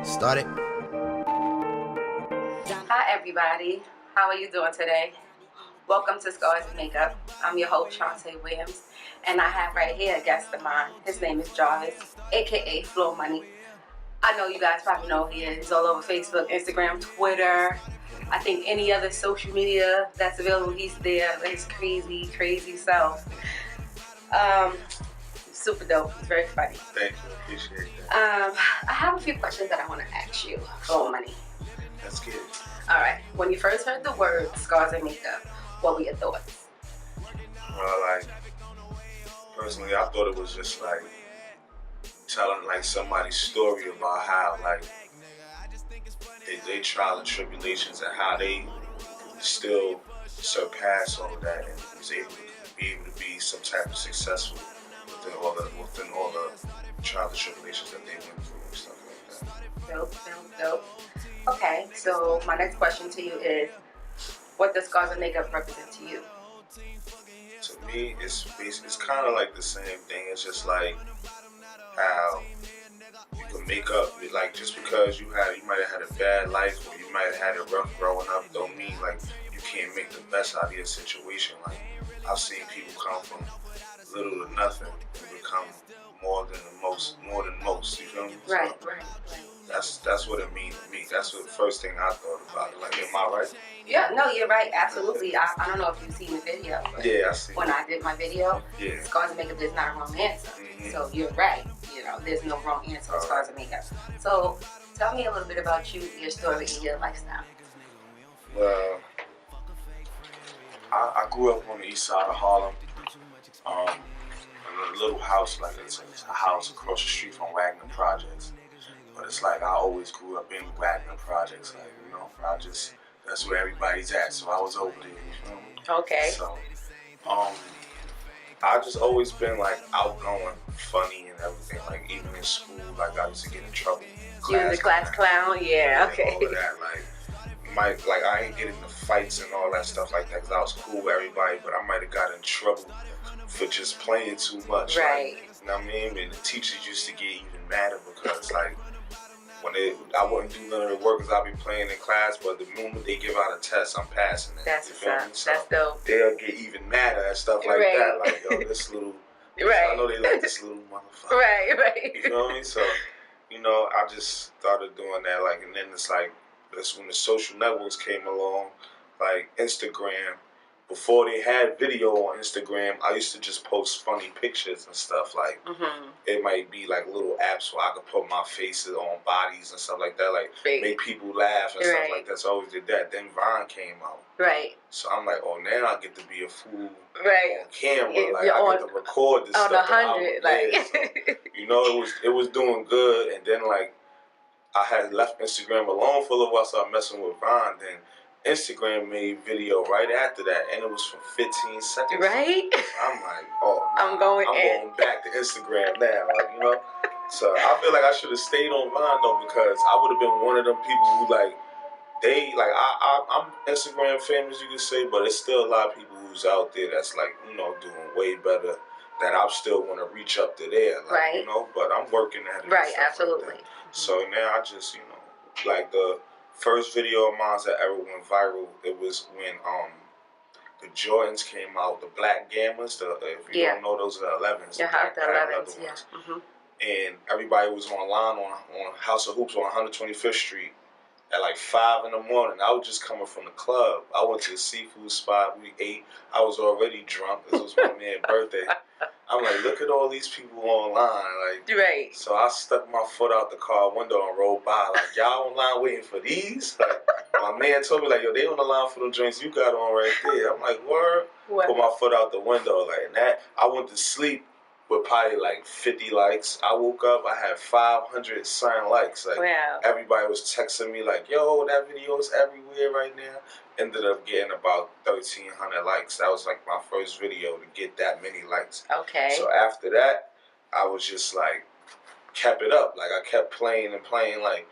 Started. Hi everybody, how are you doing today? Welcome to Scars and Makeup. I'm your host Shantae Williams, and I have right here a guest of mine. His name is Jarvis, aka Flow Money. I know you guys probably know who he is. He's all over Facebook, Instagram, Twitter. I think any other social media that's available, he's there. His crazy self. Super dope. He's very funny. Thank you, appreciate that. I have a few questions that I want to ask you, Flow Money. Let's get it. All right. When you first heard the word Scars and Makeup, what were your thoughts? Well, personally, I thought it was just telling somebody's story about how they trial and tribulations and how they still surpass all of that and was able to be some type of successful within all the trial and tribulations that they went through and stuff like that. Dope. Okay, so my next question to you is, what does Scars and Makeup represent to you? To me, it's kind of like the same thing. It's just like how you can make up, just because you might have had a bad life or you might have had it rough growing up, don't mean you can't make the best out of your situation. I've seen people come from little to nothing and become more than most. You feel me? Right. That's what it means to me. That's the first thing I thought about it. Am I right? Yeah, no, you're right. Absolutely. I don't know if you've seen the video. But yeah, I see. When I did my video, yeah. Scars and Makeup is not a wrong answer. Mm-hmm. So you're right. There's no wrong answer with Scars and Makeup. So tell me a little bit about you, your story, and your lifestyle. Well, I grew up on the east side of Harlem. In a little house, it's a house across the street from Wagner Projects. But it's I always grew up in Wagner Projects, that's where everybody's at, so I was over there, you feel me? Okay. So, I just always been outgoing, funny and everything, even in school, I used to get in trouble. You was a class clown? Yeah, okay. All of that, I ain't get into fights and all that stuff like that, because I was cool with everybody, but I might have got in trouble for just playing too much. Right. You know what I mean? And the teachers used to get even madder because, when I wouldn't do none of the work because I'd be playing in class, but the moment they give out a test, I'm passing it. That's what's up. That's dope. They'll get even madder at stuff like that. Yo, this little... Right. I know they like this little motherfucker. Right. You feel me? So, I just started doing that. And then that's when the social networks came along, Instagram. Before they had video on Instagram, I used to just post funny pictures and stuff. It might be little apps where I could put my faces on bodies and stuff like that, make people laugh and stuff like that. So I always did that. Then Vine came out. Right. So I'm oh, now I get to be a fool on camera. I get to record this on stuff. 100, so, it was doing good. And then I had left Instagram alone for a little while, so I messing with Vine. Then Instagram made video right after that, and it was for 15 seconds. Right? I'm oh, nah, I'm going back to Instagram now, So I feel I should have stayed on Vine though, because I would have been one of them people who I'm Instagram famous, you could say, but it's still a lot of people who's out there that's doing way better. That I still want to reach up to there, right? But I'm working at it. Right, absolutely. So now I just, the first video of mine that ever went viral, it was when the Jordans came out, the Black Gammas. If you don't know, those are the 11s. Yeah, the 11s. Yeah. Mm-hmm. And everybody was online on House of Hoops on 125th Street at 5 in the morning. I was just coming from the club. I went to the seafood spot. We ate. I was already drunk. This was my man's birthday. I'm look at all these people online. Right. So I stuck my foot out the car window and rolled by. Y'all online waiting for these? My man told me, yo, they on the line for them drinks you got on right there. I'm word? What? Put my foot out the window. And that, I went to sleep with probably 50 likes. I woke up, I had 500 signed likes. Wow. Everybody was texting me yo, that video is everywhere right now. Ended up getting about 1,300 likes. That was my first video to get that many likes. Okay. So after that, I was just kept it up. I kept playing and playing, and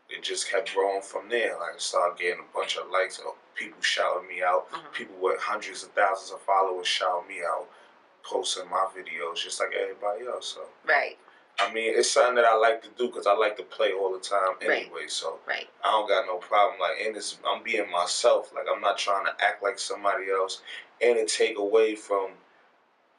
it just kept growing from there. I started getting a bunch of likes. People shouting me out. Mm-hmm. People with hundreds of thousands of followers shouting me out, posting my videos just like everybody else. So right. I mean, it's something that I like to do because I like to play all the time anyway. Right. So Right. I don't got no problem. Like, and I'm being myself. Like, I'm not trying to act like somebody else, and it take away from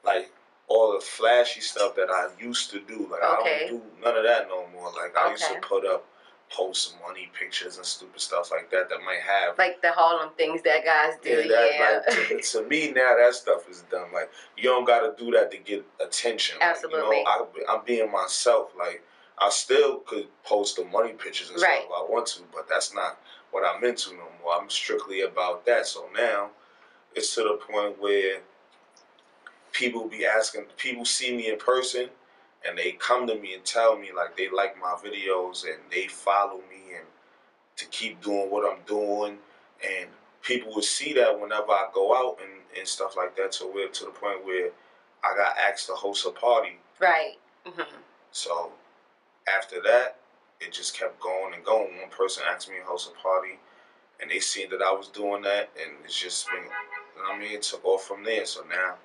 like all the flashy stuff that I used to do. Like, I don't do none of that no more. Like, I used to put up post money pictures and stupid stuff like that might have like the Harlem things that guys do. Like to me now that stuff is dumb. Like, you don't gotta do that to get attention. Absolutely. Like, you know, I'm being myself. Like, I still could post the money pictures and stuff if I want to, but that's not what I'm into no more. I'm strictly about that. So now it's to the point where people see me in person and they come to me and tell me like they like my videos and they follow me and to keep doing what I'm doing, and people will see that whenever I go out and stuff like that. So we're to the point where I got asked to host a party. Right. Mm-hmm. So after that, it just kept going and going. One person asked me to host a party, and they seen that I was doing that, and it's just been, you know what I mean, it took off from there. So now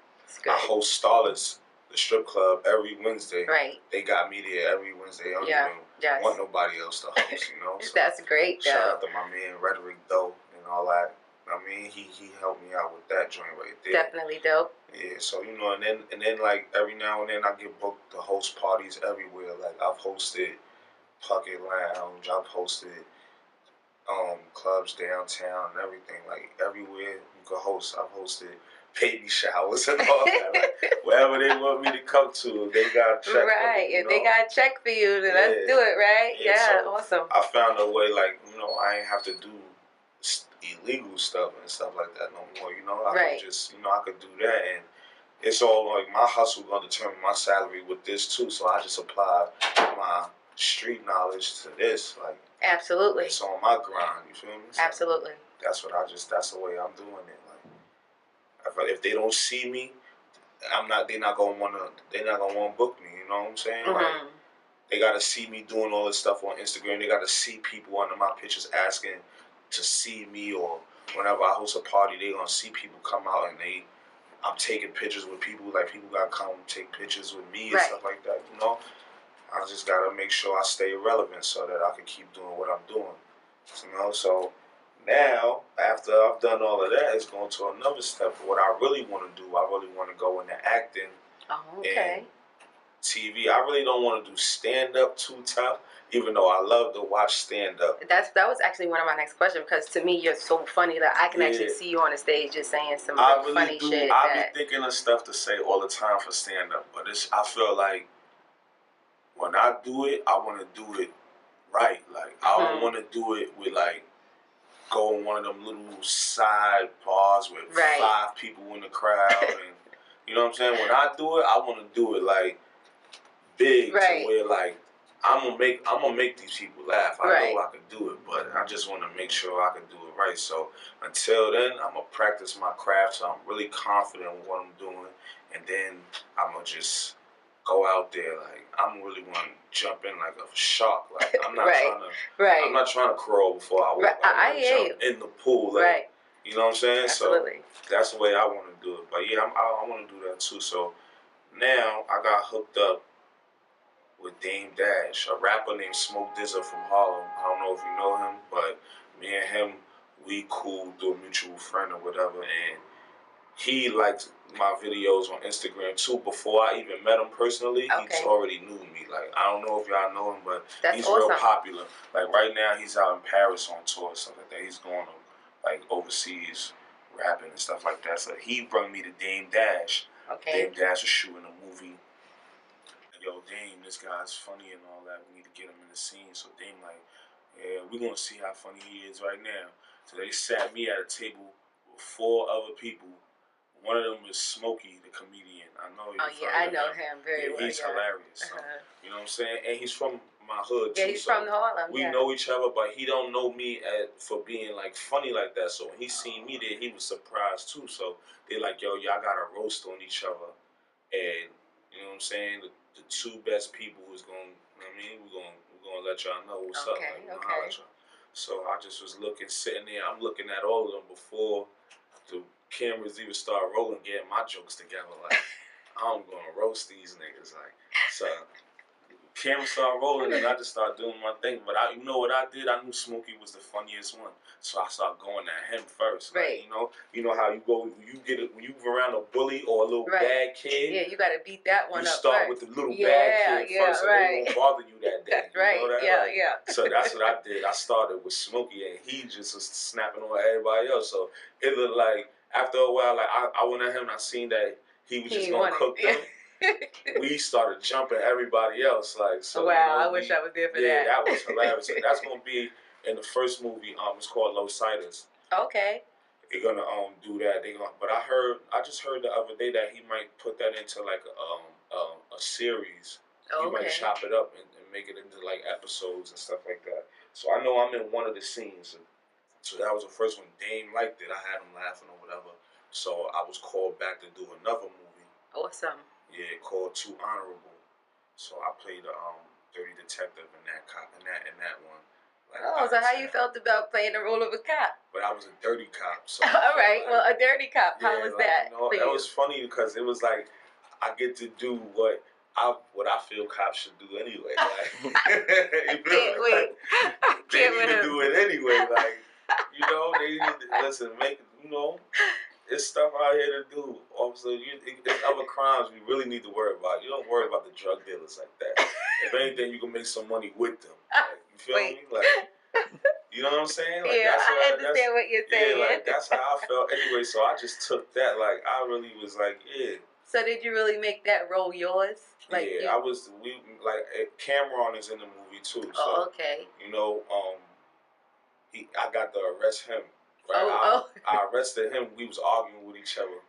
I host Starlets, the strip club, every Wednesday. Right. They got me there every Wednesday. I don't even want nobody else to host, you know. So that's great. Shout out to my man Rhetoric Doe and all that. I mean, he helped me out with that joint right there. Definitely dope. Yeah, so you know, and then like every now and then I get booked to host parties everywhere. Like I've hosted Pocket Lounge, I've hosted clubs downtown and everything. Like everywhere you could host, I've hosted baby showers and all that. Like, wherever they want me to come to, they got check. Right, if they got check for you, then let's do it, right? Yeah, so awesome. I found a way, like, you know, I ain't have to do illegal stuff and stuff like that no more. You know, I could just, you know, I could do that, and it's all like my hustle gonna determine my salary with this too. So I just apply my street knowledge to this, like. Absolutely. It's on my grind. You feel me? So absolutely. That's the way I'm doing it. Like, if they don't see me, they're not gonna wanna book me. You know what I'm saying? Mm-hmm. Like, they gotta see me doing all this stuff on Instagram. They gotta see people under my pictures asking to see me, or whenever I host a party, they gonna see people come out and I'm taking pictures with people. Like, people gotta come take pictures with me and stuff like that. You know. I just gotta make sure I stay relevant so that I can keep doing what I'm doing. You know, so now after I've done all of that, it's going to another step. What I really want to do, I really want to go into acting and TV. I really don't want to do stand up too tough, even though I love to watch stand up. That was actually one of my next questions, because to me you're so funny that I can actually see you on the stage just saying some funny shit. I be thinking of stuff to say all the time for stand up, but I feel like when I do it, I want to do it right. Like, I don't want to do it with, like, go in one of them little side bars with 5 people in the crowd. And, you know what I'm saying? When I do it, I want to do it, like, big to where, like, I'm gonna make these people laugh. I know I can do it, but I just want to make sure I can do it right. So until then, I'm gonna practice my craft so I'm really confident in what I'm doing, and then I'm gonna just go out there. Like, I'm really want to jump in like a shark. Like, I'm not I'm not trying to crawl before I walk. I jump in the pool. Like, you know what I'm saying? Absolutely. So that's the way I want to do it. But yeah, I want to do that too. So now I got hooked up with Dame Dash, a rapper named Smoke Dizza from Harlem. I don't know if you know him, but me and him, we cool through a mutual friend or whatever, and he liked my videos on Instagram too. Before I even met him personally, he already knew me. Like, I don't know if y'all know him, but he's real popular. Like, right now, he's out in Paris on tour and stuff like that. He's going to, like, overseas rapping and stuff like that. So he brought me to Dame Dash. Dame Dash was shooting a movie. Yo, Dame, this guy's funny and all that. We need to get him in the scene. So Dame like, yeah, we're going to see how funny he is right now. So they sat me at a table with 4 other people. One of them was Smokey, the comedian. I know him. I know him very well. He's hilarious. So, you know what I'm saying? And he's from my hood too. Yeah, he's from Harlem. We know each other, but he don't know me for being like funny like that. So when he seen me there, he was surprised too. So they like, yo, y'all got to roast on each other, and you know what I'm saying? The 2 best people is going. You know what I mean, we're gonna let y'all know what's up. Like, so I just was sitting there. I'm looking at all of them before the cameras even start rolling, getting my jokes together. Like, I'm gonna roast these niggas. Like, so camera started rolling, and I just started doing my thing. But you know what I did? I knew Smokey was the funniest one, so I started going at him first. Right. Like, you know how you go, when you around a bully or a little bad kid. Yeah, you got to beat that one you up. You start first. with the little bad kid first, so they won't bother you that day. That's right. You know that? Yeah. So that's what I did. I started with Smokey, and he just was snapping on everybody else. So it looked like after a while, like I went at him, and I seen that he was just gonna cook them. We started jumping everybody else, like so. Wow, I wish I was there for that. Yeah, that was hilarious. So that's gonna be in the first movie. It's called Low Siders. Okay. They're gonna do that. But I just heard the other day that he might put that into like a series. Okay. He might chop it up and make it into like episodes and stuff like that. So I know I'm in one of the scenes. So that was the first one. Dame liked it. I had him laughing or whatever. So I was called back to do another movie. Awesome. Yeah, called Too Honorable. So I played a dirty detective in that one. Like, so how you felt about playing the role of a cop? But I was a dirty cop. So all right. Well, a dirty cop. How was that? That was funny because it was like I get to do what I feel cops should do anyway. Like, I can't wait. They need to do it anyway. Like, they need to listen. It's stuff out here to do. Also, there's other crimes we really need to worry about. You don't worry about the drug dealers like that. If anything, you can make some money with them. Like, you feel me? Like, you know what I'm saying? Like, I understand what you're saying. Yeah, like that's how I felt anyway. So I just took that. Like, I really was like, yeah. So did you really make that role yours? Like, yeah, Cameron is in the movie too. So, okay. I got to arrest him. Right? I arrested him. We was arguing with each other,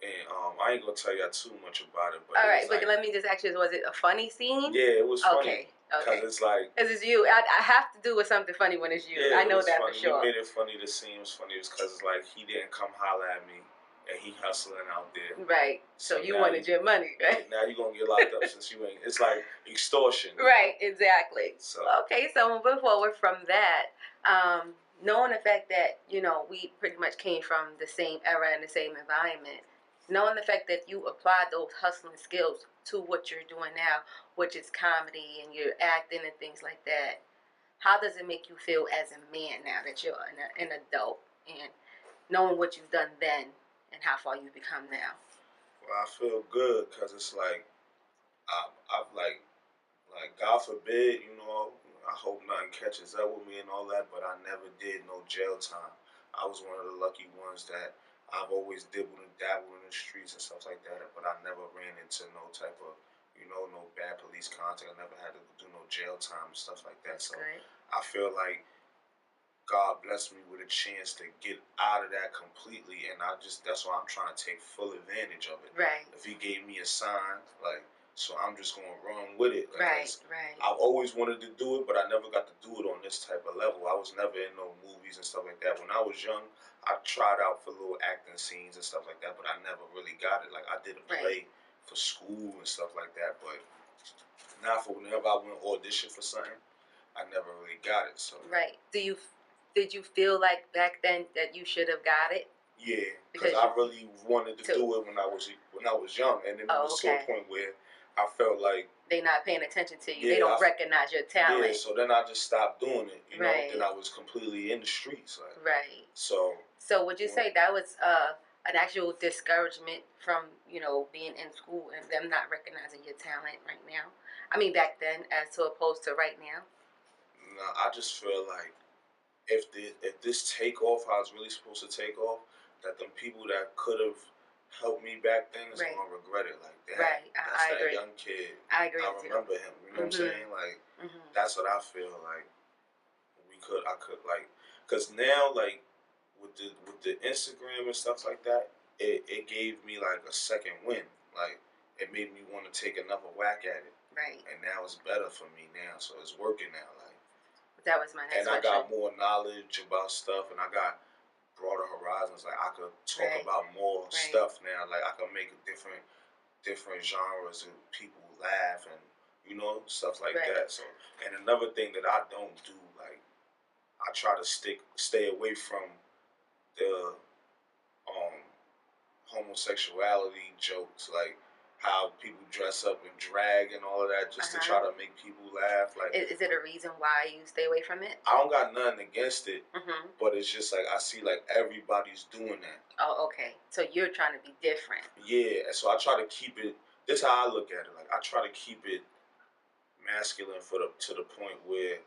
and I ain't gonna tell y'all too much about it. But all right, but let me just ask you: was it a funny scene? Yeah, it was funny. Okay. Because it's like, because it's you. I have to do with something funny when it's you. Yeah, I know that funny. for sure. We made it funny. The scene was funny because it's like he didn't come holler at me, and he hustling out there. Right. So you wanted your money, right? Now you're gonna get locked up since you ain't. It's like extortion. Right. Exactly. So okay. So moving forward from that, knowing the fact that we pretty much came from the same era and the same environment, knowing the fact that you applied those hustling skills to what you're doing now, which is comedy and you're acting and things like that, how does it make you feel as a man now that you're an adult and knowing what you've done then and how far you've become now? Well, I feel good because it's like I've like God forbid, I hope nothing catches up with me and all that, but I never did no jail time. I was one of the lucky ones that I've always dabbled in the streets and stuff like that, but I never ran into no type of, no bad police contact. I never had to do no jail time and stuff like that. So I feel like God blessed me with a chance to get out of that completely, and that's why I'm trying to take full advantage of it. Right. If He gave me a sign, so I'm just gonna run with it. Right. I've always wanted to do it, but I never got to do it on this type of level. I was never in no movies and stuff like that. When I was young, I tried out for little acting scenes and stuff like that, but I never really got it. Like, I did a play for school and stuff like that, but not for whenever I went audition for something, I never really got it. So did you feel like back then that you should have got it? Yeah, because I really wanted to do it when I was young, and it was to a point where I felt like they're not paying attention to you. They don't recognize your talent. Yeah, so then I just stopped doing it. Then I was completely in the streets. Right. So would you say that was an actual discouragement from being in school and them not recognizing your talent right now? I mean, back then, as to opposed to right now. No, I just feel like if this take off how it's really supposed to take off, that them people that could have helped me back then is gonna regret it. Like that. Right. I agree. That young kid. I agree. I remember him. You know what I'm saying? Like that's what I feel like. I could because now with the Instagram and stuff like that, it gave me like a second win. Like it made me want to take another whack at it. Right. And now it's better for me now, so it's working now. That was my next question. And I got more knowledge about stuff, and I got broader horizons. Like I could talk about more stuff now. Like I could make different genres and people laugh and stuff like that. So, and another thing that I don't do, like I try to stay away from the homosexuality jokes, like how people dress up and drag and all of that just to try to make people laugh. Like, is it a reason why you stay away from it? I don't got nothing against it, but it's just like I see like everybody's doing that. Oh, okay. So you're trying to be different. Yeah, and so I try to keep it. This is how I look at it. Like I try to keep it masculine to the point where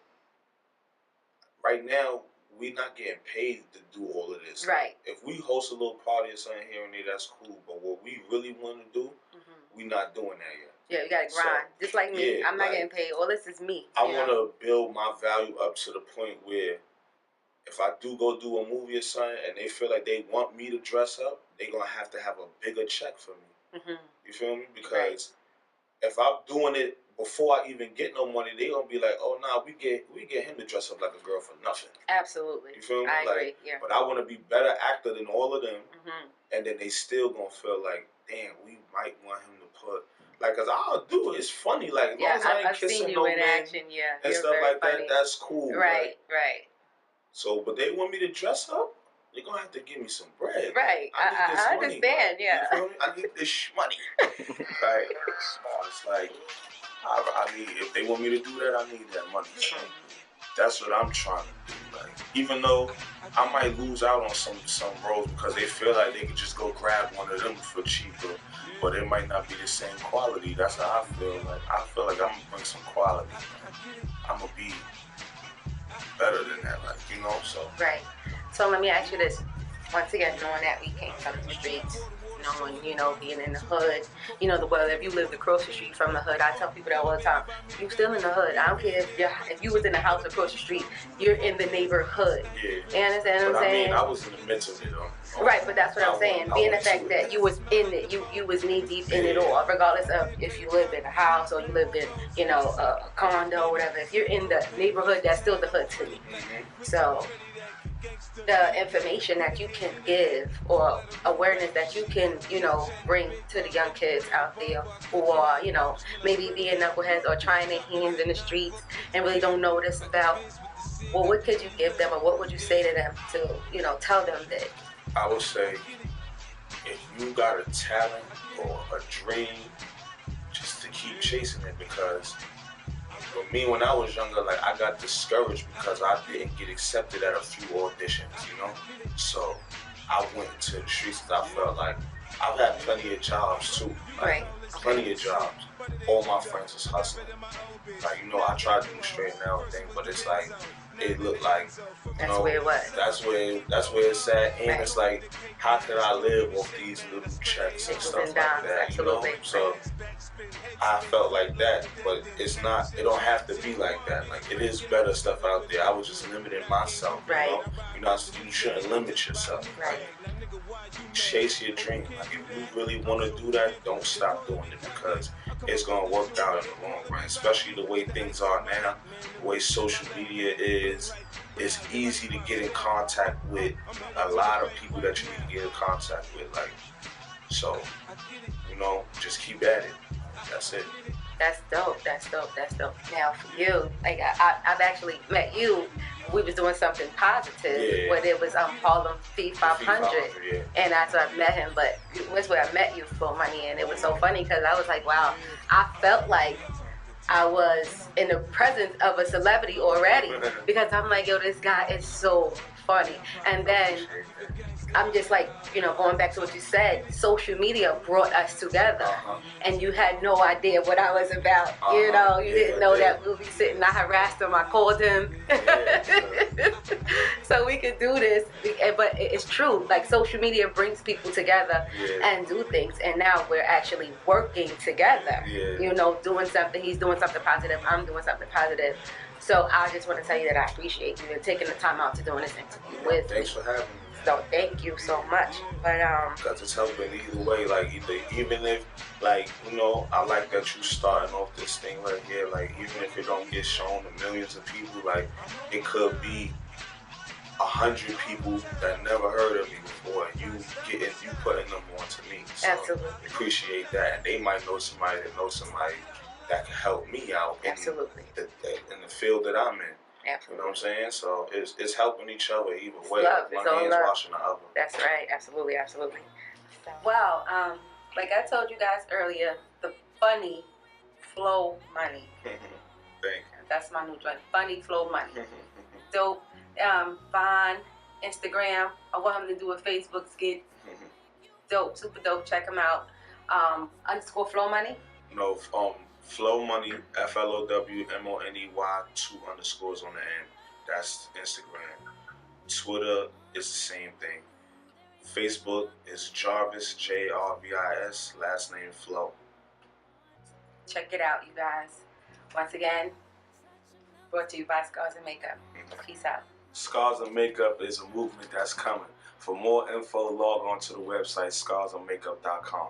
right now we not getting paid to do all of this. Right. If we host a little party or something here and there, that's cool. But what we really want to do, we not doing that yet. Yeah, you gotta grind. So, just like me, I'm not getting paid. All this is me. I want to build my value up to the point where if I do go do a movie or something and they feel like they want me to dress up, they gonna have to have a bigger check for me. You feel me? Because if I'm doing it before I even get no money, they gonna be like, "Oh, nah, we get him to dress up like a girl for nothing." Absolutely. You feel me? I agree. Yeah. But I want to be better actor than all of them, and then they still gonna feel like, "Damn, we might want him to put." Like, cause I'll do it. It's funny. Like, as long as I ain't kissing no man and stuff like that, that's cool. Right. So, but they want me to dress up. They're gonna have to give me some bread. Right. I understand. You feel me? I need this money. Like, it's like I need. If they want me to do that, I need that money. So that's what I'm trying to do. Like, even though I might lose out on some roles because they feel like they could just go grab one of them for cheaper, but it might not be the same quality. That's how I feel. Like I feel like I'm gonna bring some quality. I'm gonna be better than that. Like so. Right. So let me ask you this. Once again, knowing that we came from the streets, knowing, being in the hood, if you lived across the street from the hood, I tell people that all the time, you still in the hood. I don't care if you was in the house across the street, you're in the neighborhood. Yeah. You understand what I'm saying? I was in the midst of it though. Right, but that's what I'm saying. Being the fact that you was in it, you was knee deep in it all, regardless of if you lived in a house or you lived in, a condo or whatever. If you're in the neighborhood, that's still the hood to me. So the information that you can give or awareness that you can, bring to the young kids out there who are, maybe being knuckleheads or trying their hands in the streets and really don't know this about, well, what could you give them or what would you say to them to, tell them that? I would say if you got a talent or a dream, just to keep chasing it, because for me, when I was younger, like I got discouraged because I didn't get accepted at a few auditions, So I went into the streets because I felt like I've had plenty of jobs too. Plenty of jobs. All my friends is hustling. Like, I tried to do straight and narrow thing, but it's like, it looked like, that's where it was. That's where it's at. And it's like, how can I live off these little checks and stuff like that, So I felt like that, but it's not, it don't have to be like that. Like, it is better stuff out there. I was just limiting myself, you shouldn't limit yourself. Right. Chase your dream. Like, if you really want to do that, don't stop doing it, because it's going to work out in the long run, especially the way things are now, the way social media is. It's easy to get in contact with a lot of people that you need to get in contact with. Like, so, just keep at it. That's it. That's dope. Now for you, like I've actually met you. We was doing something positive when it was Harlem Feed 500, and that's where I met him. But that's where I met you, Flow Money, and it was so funny because I was like, wow, I felt like I was in the presence of a celebrity already, because I'm like, yo, this guy is so funny. And then I'm just like, going back to what you said, social media brought us together, and you had no idea what I was about. You didn't know that we'll be sitting. I harassed him. I called him, so we could do this. But it's true. Like, social media brings people together and do things, and now we're actually working together. Doing something. He's doing something positive. I'm doing something positive. So I just want to tell you that I appreciate you and taking the time out to doing this interview with me. Thanks for having me. So thank you so much. But because it's helping either way. Like, even if, like, I like that you starting off this thing right here. Like, even if it don't get shown to millions of people, like, it could be 100 people that never heard of me before. You putting them on to me. So absolutely. Appreciate that. And they might know somebody that can help me out. Absolutely. In the field that I'm in. Absolutely. You know what I'm saying? So it's helping each other either way. Love. It's One all hand's love. washing the other. That's right. Absolutely. Well, like I told you guys earlier, Funny Flow Money. Thank That's my new joint. Funny Flow Money. you. Dope. Vine, Instagram. I want him to do a Facebook skit. Dope, super dope. Check him out. Underscore Flow Money. No, Flow Money, FLOWMONEY, 2 underscores on the end. That's Instagram. Twitter is the same thing. Facebook is Jarvis, JRVIS, last name Flow. Check it out, you guys. Once again, brought to you by Scars and Makeup. Peace out. Scars and Makeup is a movement that's coming. For more info, log on to the website scarsandmakeup.com.